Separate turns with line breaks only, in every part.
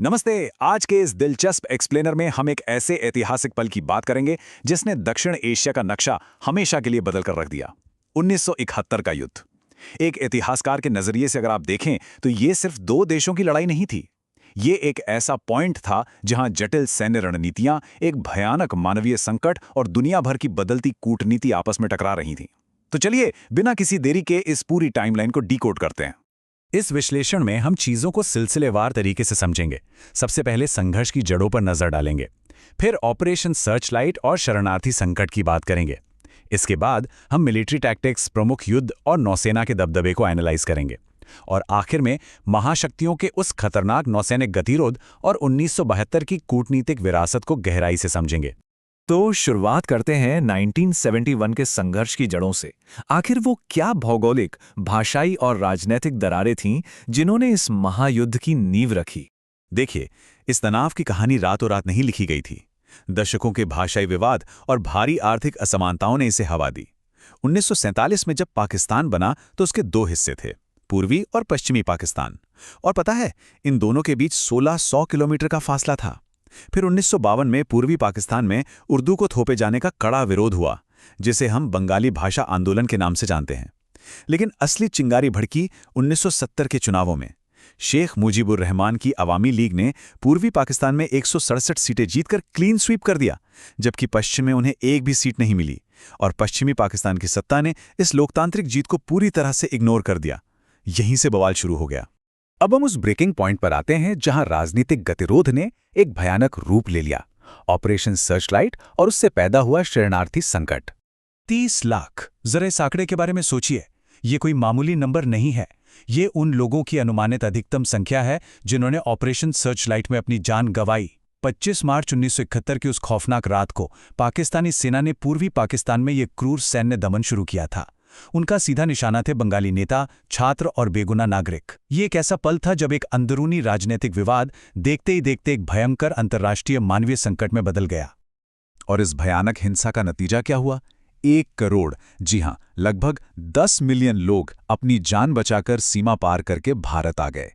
नमस्ते। आज के इस दिलचस्प एक्सप्लेनर में हम एक ऐसे ऐतिहासिक पल की बात करेंगे जिसने दक्षिण एशिया का नक्शा हमेशा के लिए बदल कर रख दिया। 1971 का युद्ध। एक इतिहासकार के नजरिए से अगर आप देखें तो ये सिर्फ दो देशों की लड़ाई नहीं थी। ये एक ऐसा पॉइंट था जहां जटिल सैन्य रणनीतियां, एक भयानक मानवीय संकट और दुनिया भर की बदलती कूटनीति आपस में टकरा रही थीं। तो चलिए बिना किसी देरी के इस पूरी टाइमलाइन को डीकोड करते हैं। इस विश्लेषण में हम चीजों को सिलसिलेवार तरीके से समझेंगे। सबसे पहले संघर्ष की जड़ों पर नजर डालेंगे, फिर ऑपरेशन सर्चलाइट और शरणार्थी संकट की बात करेंगे। इसके बाद हम मिलिट्री टैक्टिक्स, प्रमुख युद्ध और नौसेना के दबदबे को एनालाइज करेंगे, और आखिर में महाशक्तियों के उस खतरनाक नौसैनिक गतिरोध और 1972 की कूटनीतिक विरासत को गहराई से समझेंगे।
तो शुरुआत करते हैं 1971 के संघर्ष की जड़ों से। आखिर वो क्या भौगोलिक, भाषाई और राजनीतिक दरारें थीं जिन्होंने इस महायुद्ध की नींव रखी?
देखिए, इस तनाव की कहानी रातों रात नहीं लिखी गई थी। दशकों के भाषाई विवाद और भारी आर्थिक असमानताओं ने इसे हवा दी। 1947 में जब पाकिस्तान बना तो उसके दो हिस्से थे, पूर्वी और पश्चिमी पाकिस्तान। और पता है, इन दोनों के बीच 1600 किलोमीटर का फासला था। फिर 1952 में पूर्वी पाकिस्तान में उर्दू को थोपे जाने का कड़ा विरोध हुआ, जिसे हम बंगाली भाषा आंदोलन के नाम से जानते हैं। लेकिन असली चिंगारी भड़की 1970 के चुनावों में। शेख मुजीबुर रहमान की अवामी लीग ने पूर्वी पाकिस्तान में 167 सीटें जीतकर क्लीन स्वीप कर दिया, जबकि पश्चिम में उन्हें एक भी सीट नहीं मिली। और पश्चिमी पाकिस्तान की सत्ता ने इस लोकतांत्रिक जीत को पूरी तरह से इग्नोर कर दिया। यहीं से बवाल शुरू हो गया। अब हम उस ब्रेकिंग पॉइंट पर आते हैं जहां राजनीतिक गतिरोध ने एक भयानक रूप ले लिया, ऑपरेशन सर्चलाइट और उससे पैदा हुआ शरणार्थी संकट।
30 लाख। जरा इस आंकड़े के बारे में सोचिए। ये कोई मामूली नंबर नहीं है। ये उन लोगों की अनुमानित अधिकतम संख्या है जिन्होंने ऑपरेशन सर्चलाइट में अपनी जान गंवाई। 25 मार्च 1971 की उस खौफनाक रात को पाकिस्तानी सेना ने पूर्वी पाकिस्तान में ये क्रूर सैन्य दमन शुरू किया था। उनका सीधा निशाना थे बंगाली नेता, छात्र और बेगुनाह नागरिक। ये एक ऐसा पल था जब एक अंदरूनी राजनीतिक विवाद देखते ही देखते एक भयंकर अंतर्राष्ट्रीय मानवीय संकट में बदल गया।
और इस भयानक हिंसा का नतीजा क्या हुआ? 1 करोड़, जी हां, लगभग 10 मिलियन लोग अपनी जान बचाकर सीमा पार करके भारत आ गए।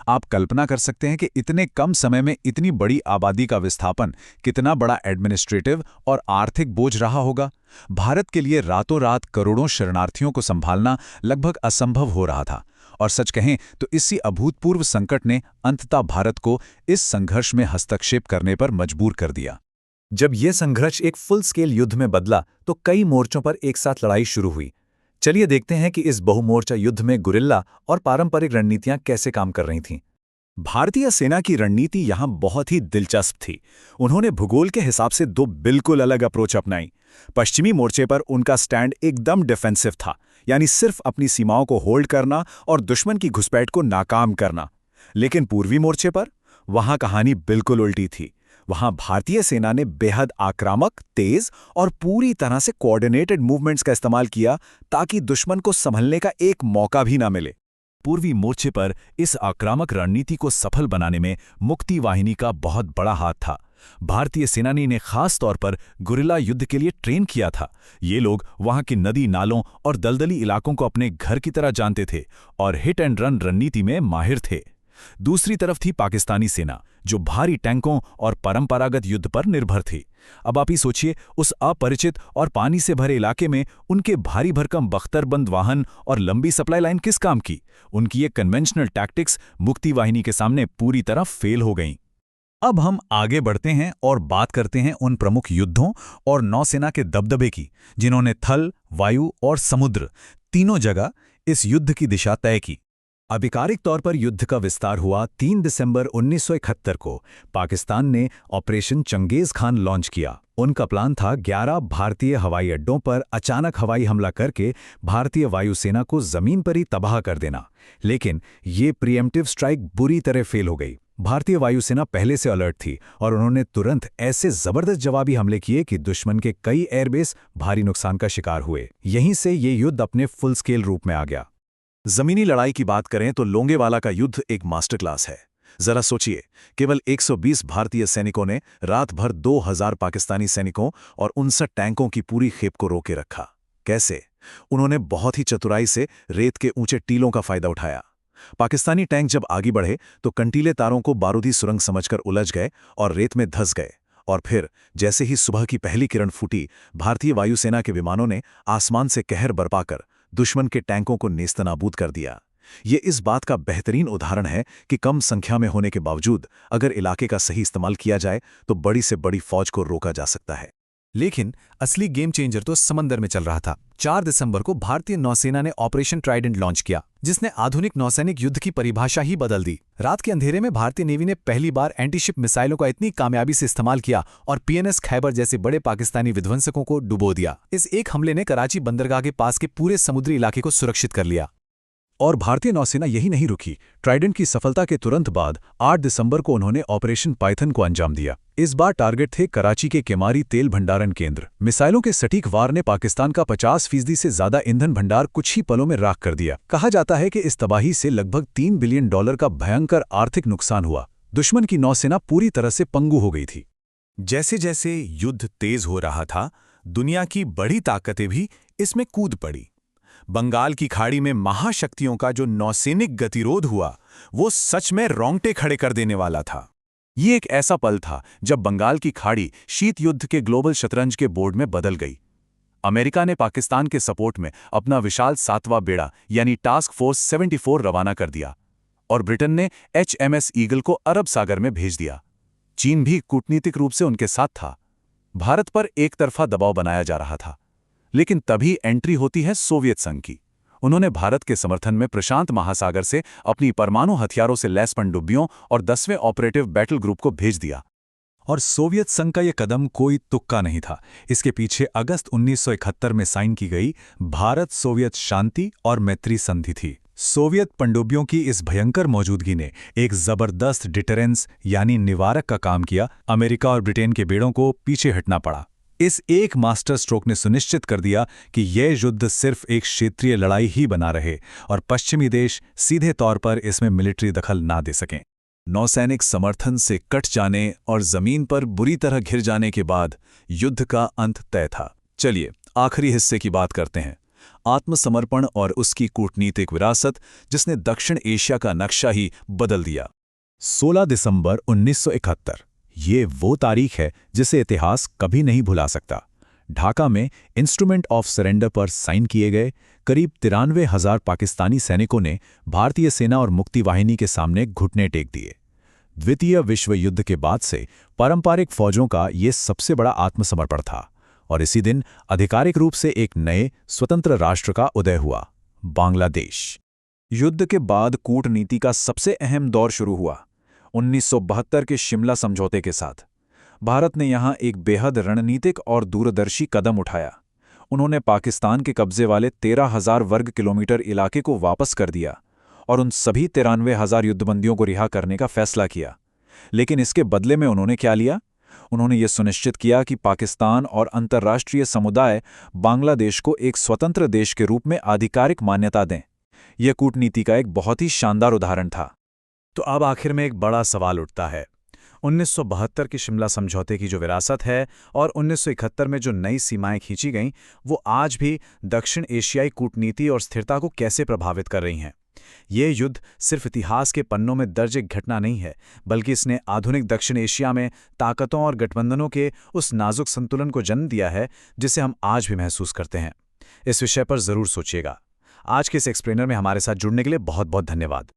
आप कल्पना कर सकते हैं कि इतने कम समय में इतनी बड़ी आबादी का विस्थापन कितना बड़ा एडमिनिस्ट्रेटिव और आर्थिक बोझ रहा होगा। भारत के लिए रातों रात करोड़ों शरणार्थियों को संभालना लगभग असंभव हो रहा था। और सच कहें तो इसी अभूतपूर्व संकट ने अंततः भारत को इस संघर्ष में हस्तक्षेप करने पर मजबूर कर दिया।
जब यह संघर्ष एक फुल स्केल युद्ध में बदला तो कई मोर्चों पर एक साथ लड़ाई शुरू हुई। चलिए देखते हैं कि इस बहुमोर्चा युद्ध में गुरिल्ला और पारंपरिक रणनीतियां कैसे काम कर रही थीं।
भारतीय सेना की रणनीति यहां बहुत ही दिलचस्प थी। उन्होंने भूगोल के हिसाब से दो बिल्कुल अलग अप्रोच अपनाई। पश्चिमी मोर्चे पर उनका स्टैंड एकदम डिफेंसिव था, यानी सिर्फ अपनी सीमाओं को होल्ड करना और दुश्मन की घुसपैठ को नाकाम करना। लेकिन पूर्वी मोर्चे पर वहां कहानी बिल्कुल उल्टी थी। वहां भारतीय सेना ने बेहद आक्रामक, तेज और पूरी तरह से कोऑर्डिनेटेड मूवमेंट्स का इस्तेमाल किया ताकि दुश्मन को संभलने का एक मौका भी ना मिले।
पूर्वी मोर्चे पर इस आक्रामक रणनीति को सफल बनाने में मुक्ति वाहिनी का बहुत बड़ा हाथ था। भारतीय सेना ने इन्हें खास तौर पर गुरिल्ला युद्ध के लिए ट्रेन किया था। ये लोग वहां के नदी नालों और दलदली इलाकों को अपने घर की तरह जानते थे और हिट एंड रन रणनीति में माहिर थे। दूसरी तरफ थी पाकिस्तानी सेना, जो भारी टैंकों और परंपरागत युद्ध पर निर्भर थी। अब आप ही सोचिए, उस अपरिचित और पानी से भरे इलाके में उनके भारी भरकम बख्तरबंद वाहन और लंबी सप्लाई लाइन किस काम की? उनकी ये कन्वेंशनल टैक्टिक्स मुक्ति वाहिनी के सामने पूरी तरह फेल हो गईं।
अब हम आगे बढ़ते हैं और बात करते हैं उन प्रमुख युद्धों और नौसेना के दबदबे की, जिन्होंने थल, वायु और समुद्र तीनों जगह इस युद्ध की दिशा तय की। आधिकारिक तौर पर युद्ध का विस्तार हुआ 3 दिसंबर 1971 को। पाकिस्तान ने ऑपरेशन चंगेज खान लॉन्च किया। उनका प्लान था 11 भारतीय हवाई अड्डों पर अचानक हवाई हमला करके भारतीय वायुसेना को जमीन पर ही तबाह कर देना। लेकिन ये प्रीएम्प्टिव स्ट्राइक बुरी तरह फेल हो गई। भारतीय वायुसेना पहले से अलर्ट थी और उन्होंने तुरंत ऐसे जबरदस्त जवाबी हमले किए कि दुश्मन के कई एयरबेस भारी नुकसान का शिकार हुए। यहीं से ये युद्ध अपने फुल स्केल रूप में आ गया।
जमीनी लड़ाई की बात करें तो लोंगेवाला का युद्ध एक मास्टर क्लास है। जरा सोचिए, केवल 120 भारतीय सैनिकों ने रात भर 2000 पाकिस्तानी सैनिकों और 59 टैंकों की पूरी खेप को रोके रखा। कैसे? उन्होंने बहुत ही चतुराई से रेत के ऊंचे टीलों का फायदा उठाया। पाकिस्तानी टैंक जब आगे बढ़े तो कंटीले तारों को बारूदी सुरंग समझकर उलझ गए और रेत में धंस गए। और फिर जैसे ही सुबह की पहली किरण फूटी, भारतीय वायुसेना के विमानों ने आसमान से कहर बरपाकर दुश्मन के टैंकों को नेस्तनाबूद कर दिया। ये इस बात का बेहतरीन उदाहरण है कि कम संख्या में होने के बावजूद अगर इलाके का सही इस्तेमाल किया जाए तो बड़ी से बड़ी फौज को रोका जा सकता है।
लेकिन असली गेम चेंजर तो समंदर में चल रहा था। 4 दिसंबर को भारतीय नौसेना ने ऑपरेशन ट्राइडेंट लॉन्च किया, जिसने आधुनिक नौसैनिक युद्ध की परिभाषा ही बदल दी। रात के अंधेरे में भारतीय नेवी ने पहली बार एंटीशिप मिसाइलों का इतनी कामयाबी से इस्तेमाल किया और पीएनएस खैबर जैसे बड़े पाकिस्तानी विध्वंसकों को डुबो दिया। इस एक हमले ने कराची बंदरगाह के पास के पूरे समुद्री इलाके को सुरक्षित कर लिया।
और भारतीय नौसेना यही नहीं रुकी। ट्राइडेंट की सफलता के तुरंत बाद 8 दिसंबर को उन्होंने ऑपरेशन पाइथन को अंजाम दिया। इस बार टारगेट थे कराची के केमारी तेल भंडारण केंद्र। मिसाइलों के सटीक वार ने पाकिस्तान का 50% से ज्यादा ईंधन भंडार कुछ ही पलों में राख कर दिया। कहा जाता है कि इस तबाही से लगभग $3 बिलियन का भयंकर आर्थिक नुकसान हुआ। दुश्मन की नौसेना पूरी तरह से पंगु हो गई थी।
जैसे जैसे युद्ध तेज हो रहा था, दुनिया की बड़ी ताकतें भी इसमें कूद पड़ी। बंगाल की खाड़ी में महाशक्तियों का जो नौसैनिक गतिरोध हुआ, वो सच में रोंगटे खड़े कर देने वाला था।
ये एक ऐसा पल था जब बंगाल की खाड़ी शीत युद्ध के ग्लोबल शतरंज के बोर्ड में बदल गई। अमेरिका ने पाकिस्तान के सपोर्ट में अपना विशाल 7वां बेड़ा यानी टास्क फोर्स 74 रवाना कर दिया और ब्रिटेन ने HMS ईगल को अरब सागर में भेज दिया। चीन भी कूटनीतिक रूप से उनके साथ था। भारत पर एक तरफा दबाव बनाया जा रहा था। लेकिन तभी एंट्री होती है सोवियत संघ की। उन्होंने भारत के समर्थन में प्रशांत महासागर से अपनी परमाणु हथियारों से लैस पनडुब्बियों और 10वें ऑपरेटिव बैटल ग्रुप को भेज दिया।
और सोवियत संघ का यह कदम कोई तुक्का नहीं था। इसके पीछे अगस्त 1971 में साइन की गई भारत सोवियत शांति और मैत्री संधि थी। सोवियत पनडुब्बियों की इस भयंकर मौजूदगी ने एक जबरदस्त डिटरेंस यानी निवारक का काम किया। अमेरिका और ब्रिटेन के बेड़ों को पीछे हटना पड़ा। इस एक मास्टर स्ट्रोक ने सुनिश्चित कर दिया कि यह युद्ध सिर्फ एक क्षेत्रीय लड़ाई ही बना रहे और पश्चिमी देश सीधे तौर पर इसमें मिलिट्री दखल ना दे सकें।
नौसैनिक समर्थन से कट जाने और जमीन पर बुरी तरह घिर जाने के बाद युद्ध का अंत तय था। चलिए आखिरी हिस्से की बात करते हैं, आत्मसमर्पण और उसकी कूटनीतिक विरासत जिसने दक्षिण एशिया का नक्शा ही बदल दिया।
16 दिसंबर 1971 ये वो तारीख है जिसे इतिहास कभी नहीं भुला सकता। ढाका में इंस्ट्रूमेंट ऑफ सरेंडर पर साइन किए गए करीब 93,000 पाकिस्तानी सैनिकों ने भारतीय सेना और मुक्ति वाहिनी के सामने घुटने टेक दिए। द्वितीय विश्व युद्ध के बाद से पारंपरिक फौजों का ये सबसे बड़ा आत्मसमर्पण था और इसी दिन आधिकारिक रूप से एक नए स्वतंत्र राष्ट्र का उदय हुआ, बांग्लादेश।
युद्ध के बाद कूटनीति का सबसे अहम दौर शुरू हुआ 1972 के शिमला समझौते के साथ। भारत ने यहां एक बेहद रणनीतिक और दूरदर्शी कदम उठाया। उन्होंने पाकिस्तान के कब्जे वाले 13,000 वर्ग किलोमीटर इलाके को वापस कर दिया और उन सभी 93,000 युद्धबंदियों को रिहा करने का फैसला किया। लेकिन इसके बदले में उन्होंने क्या लिया? उन्होंने ये सुनिश्चित किया कि पाकिस्तान और अंतर्राष्ट्रीय समुदाय बांग्लादेश को एक स्वतंत्र देश के रूप में आधिकारिक मान्यता दें। यह कूटनीति का एक बहुत ही शानदार उदाहरण था।
तो अब आखिर में एक बड़ा सवाल उठता है। 1972 के शिमला समझौते की जो विरासत है और 1971 में जो नई सीमाएं खींची गईं, वो आज भी दक्षिण एशियाई कूटनीति और स्थिरता को कैसे प्रभावित कर रही हैं? ये युद्ध सिर्फ इतिहास के पन्नों में दर्ज एक घटना नहीं है, बल्कि इसने आधुनिक दक्षिण एशिया में ताकतों और गठबंधनों के उस नाजुक संतुलन को जन्म दिया है जिसे हम आज भी महसूस करते हैं। इस विषय पर जरूर सोचिएगा। आज के इस एक्सप्लेनर में हमारे साथ जुड़ने के लिए बहुत बहुत धन्यवाद।